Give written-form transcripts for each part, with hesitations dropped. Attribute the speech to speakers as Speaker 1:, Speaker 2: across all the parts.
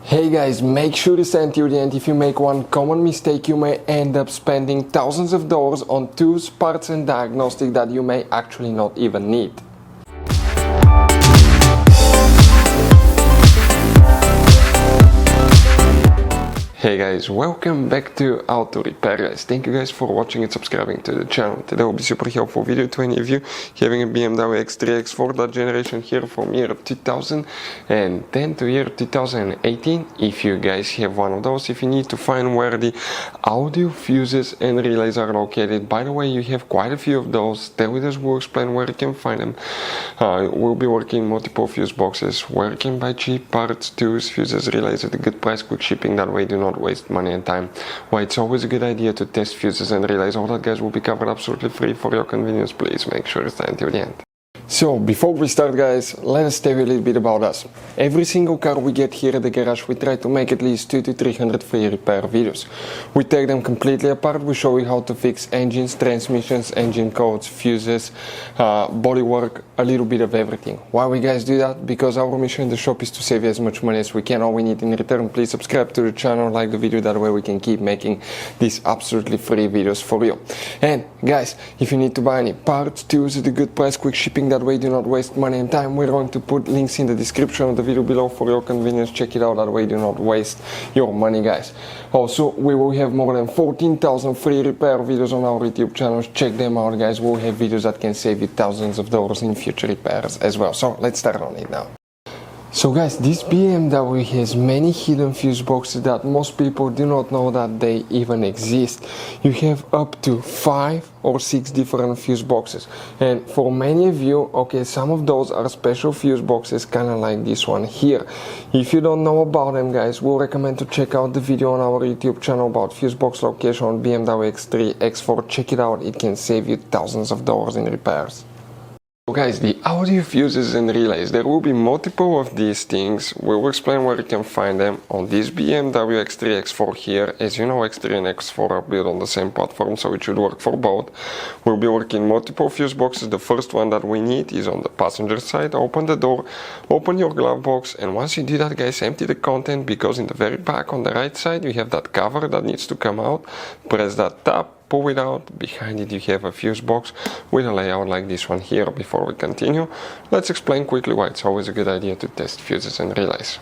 Speaker 1: Hey guys, make sure to stay until the end. If you make one common mistake, you may end up spending thousands of dollars on tools, parts and diagnostics that you may actually not even need. Hey guys, welcome back to Auto Repair guys. Thank you guys for watching and subscribing to the channel. Today will be super helpful video to any of you having a BMW X3, X4, that generation here from year 2010 to year 2018. If you guys have one of those, if you need to find where the audio fuses and relays are located, by the way, you have quite a few of those. Stay with us, we'll explain where you can find them. We'll be working multiple fuse boxes, where you can buy cheap parts, tools, fuses, relays at a good price, quick shipping, that way do not waste money and time. Why it's always a good idea to test fuses and relays. All that guys will be covered absolutely free for your convenience. Please make sure to stay until the end. So before we start guys, let us tell you a little bit about us. Every single car we get here at the garage, we try to make at least 200 to 300 free repair videos. We take them completely apart, we show you how to fix engines, transmissions, engine codes, fuses, bodywork, a little bit of everything. Why we guys do that? Because our mission in the shop is to save you as much money as we can. All we need in return, please subscribe to the channel, like the video, that way we can keep making these absolutely free videos for you. And guys, if you need to buy any parts, tools at a good price, quick shipping, that way do not waste money and time, we're going to put links in the description of the video below for your convenience. Check it out, that way do not waste your money guys. Also, we will have more than 14,000 free repair videos on our YouTube channels. Check them out guys, we'll have videos that can save you thousands of dollars in future repairs as well. So let's start on it now. So guys, this BMW has many hidden fuse boxes that most people do not know that they even exist. You have up to 5 or 6 different fuse boxes, and for many of you, okay, some of those are special fuse boxes, kind of like this one here. If you don't know about them guys, we'll recommend to check out the video on our YouTube channel about fuse box location on BMW X3, X4. Check it out, it can save you thousands of dollars in repairs. So guys, the audio fuses and relays, there will be multiple of these things. We will explain where you can find them on this BMW X3, X4 here. As you know, X3 and X4 are built on the same platform, so it should work for both. We'll be working multiple fuse boxes. The first one that we need is on the passenger side. Open the door, open your glove box, and once you do that guys, empty the content, because in the very back on the right side you have that cover that needs to come out. Press that tab, pull it out. Behind it you have a fuse box with a layout like this one here. Before we continue, let's explain quickly why it's always a good idea to test fuses and relays.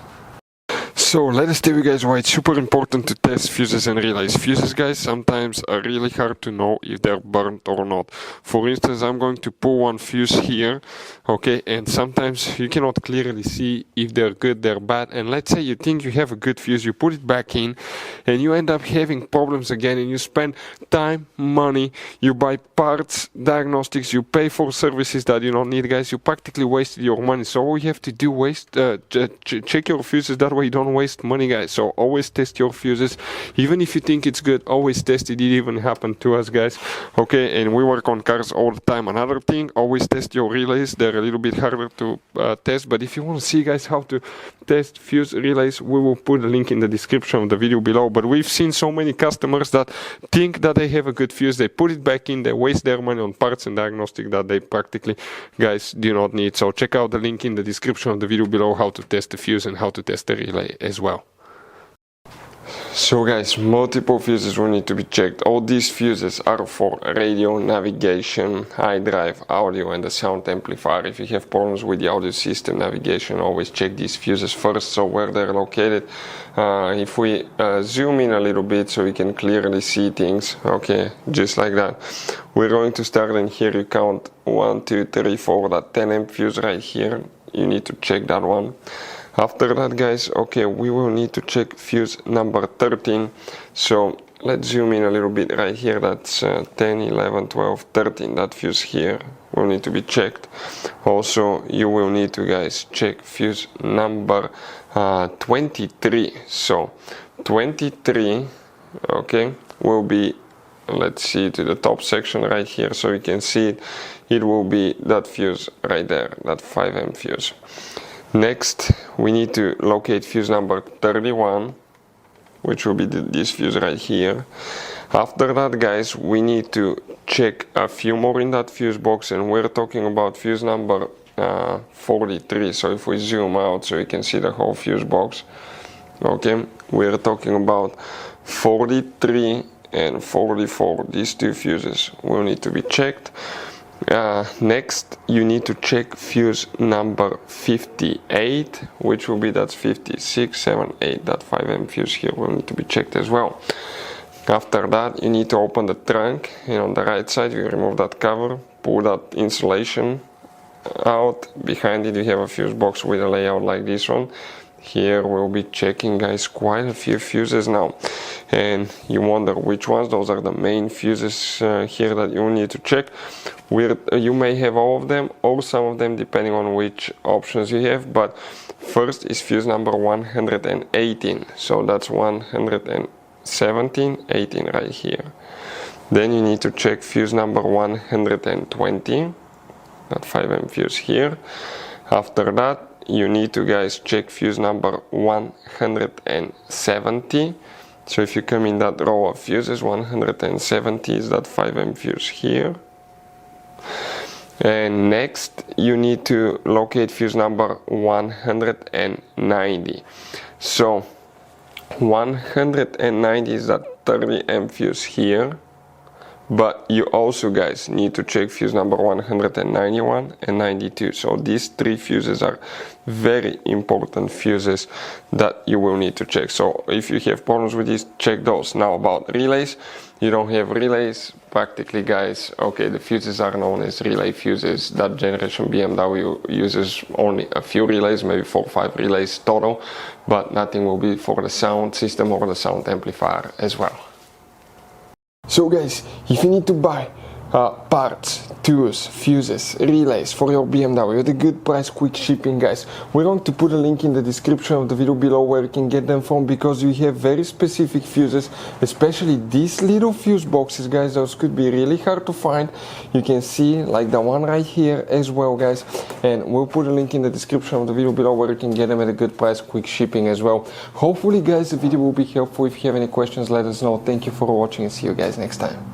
Speaker 1: So let us tell you guys why it's super important to test fuses and relays. Fuses guys sometimes are really hard to know if they're burnt or not. For instance, I'm going to pull one fuse here, okay, and sometimes you cannot clearly see if they're good, they're bad, and let's say you think you have a good fuse, you put it back in and you end up having problems again, and you spend time, money, you buy parts, diagnostics, you pay for services that you don't need guys, you practically wasted your money. So all you have to do check your fuses, that way you don't waste money guys. So always test your fuses, even if you think it's good, always test it. It even happened to us guys, okay, and we work on cars all the time. Another thing, always test your relays. They're a little bit harder to test, but if you want to see guys how to test fuse relays, we will put a link in the description of the video below. But we've seen so many customers that think that they have a good fuse, they put it back in, they waste their money on parts and diagnostic that they practically guys do not need. So check out the link in the description of the video below how to test the fuse and how to test the relay as well. So guys, multiple fuses will need to be checked. All these fuses are for radio, navigation, iDrive, audio and the sound amplifier. If you have problems with the audio system, navigation, always check these fuses first, so where they're located. If we zoom in a little bit so we can clearly see things, okay, just like that. We're going to start, and here you count 1, 2, 3, 4, that 10 amp fuse right here. You need to check that one. After that guys, okay, we will need to check fuse number 13. So let's zoom in a little bit right here. That's 10, 11, 12, 13. That fuse here will need to be checked. Also, you will need to guys check fuse number 23. So 23, okay, will be, let's see, to the top section right here so you can see it. It will be that fuse right there, that 5 amp fuse. Next, we need to locate fuse number 31, which will be this fuse right here. After that guys, we need to check a few more in that fuse box, and we're talking about fuse number 43. So if we zoom out so you can see the whole fuse box, Okay, we're talking about 43 and 44. These two fuses will need to be checked. Next, you need to check fuse number 58, which will be that's 56, 7, 8. That 5M fuse here will need to be checked as well. After that, you need to open the trunk, and on the right side you remove that cover, pull that insulation out. Behind it you have a fuse box with a layout like this one. Here we'll be checking, guys, quite a few fuses now, and you wonder which ones. Those are the main fuses here that you need to check. You may have all of them or some of them depending on which options you have, but first is fuse number 118, so that's 117, 18 right here. Then you need to check fuse number 120, that 5M fuse here. After that, you need to, guys, check fuse number 170. So if you come in that row of fuses, 170 is that 5M fuse here. And next you need to locate fuse number 190. So 190 is that 30M fuse here. But you also, guys, need to check fuse number 191 and 92. So these three fuses are very important fuses that you will need to check. So if you have problems with these, check those. Now about relays, you don't have relays practically, guys. Okay, the fuses are known as relay fuses. That generation BMW uses only a few relays, maybe 4 or 5 relays total, but nothing will be for the sound system or the sound amplifier as well. So, guys, if you need to buy parts, tools, fuses, relays for your BMW at a good price, quick shipping, guys, we're going to put a link in the description of the video below where you can get them from, because you have very specific fuses, especially these little fuse boxes, guys. Those could be really hard to find. You can see like the one right here as well, guys, and we'll put a link in the description of the video below where you can get them at a good price, quick shipping as well. Hopefully, guys, the video will be helpful. If you have any questions, let us know. Thank you for watching and see you guys next time.